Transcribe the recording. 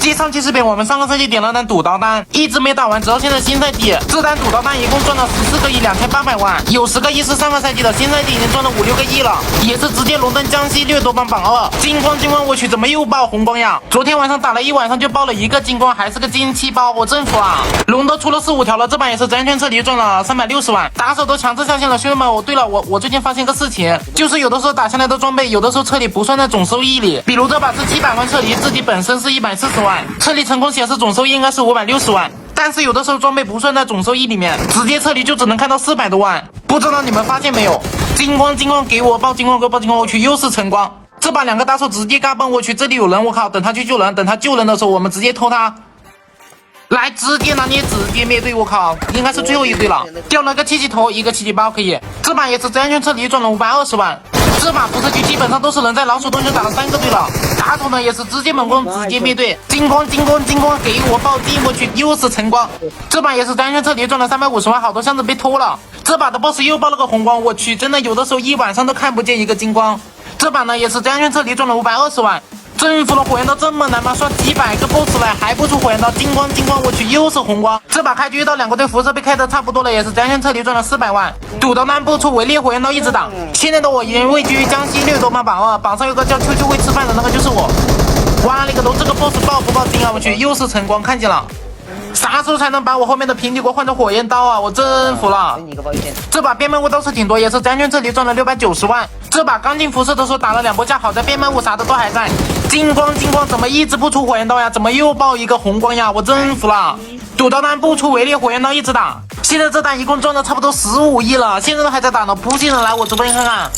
接上期视频，我们上个赛季点了单赌刀单，一直没打完，直到现在新赛季，这单赌刀单一共赚了14个亿2800万，有10个亿是上个赛季的，新赛季已经赚了5、6个亿了，也是直接荣登江西掠夺榜榜2。金光，我去，怎么又爆红光呀？昨天晚上打了一晚上就爆了一个金光，还是个金气包，我真服啊！龙都出了4、5条了，这把也是安全撤离赚了360万，打手都强制下线了，兄弟们，对了，我最近发现个事情，就是有的时候打下来的装备，有的时候撤离不算在总收益里，比如这把是700万撤离，自己本身是140万，撤离成功显示总收益应该是560万，但是有的时候装备不算在总收益里面，直接撤离就只能看到400多万，不知道你们发现没有？金光给我爆金光，我去，又是晨光，这把2个大手直接嘎嘣，我去，这里有人，我靠，等他去救人，等他救人的时候，我们直接偷他。来，直接拿捏，直接灭队，我靠，应该是最后一队了，掉了个七七头，一个778包可以，这把也是安全撤离赚了520万，这把不是局基本上都是人在老鼠洞就打了3个队了，打头呢也是直接猛攻，直接灭队，金光给我爆金，我去，又是晨光，这把也是安全撤离赚了350万，好多箱子被偷了，这把的 boss 又爆了个红光，我去，真的有的时候一晚上都看不见一个金光，这把呢也是安全撤离赚了520万。征服了火焰刀这么难吗？刷几百个 boss 来还不出火焰刀，金光，我去，又是红光。这把开局遇到2个队辐射被开的差不多了，也是安全撤离赚了400万。赌刀单不出围猎火焰刀一直挡，现在的我已经位居江西掠夺榜榜2，榜上有个叫秋秋会吃饭的那个就是我。哇了个头，这个 boss 爆不爆金啊？我去，又是晨光，看见了。啥时候才能把我后面的平底锅换成火焰刀啊？我真服了。这把变卖物倒是挺多，也是安全撤离赚了690万。这把刚进辐射的时候打了2波架，好在变卖物啥的都还在。金光，怎么一直不出火焰刀呀？怎么又爆一个红光呀？我真服了。赌刀单不出围猎火焰刀一直打，现在这单一共赚了差不多15亿了，现在都还在打呢，不信的来我直播间看看。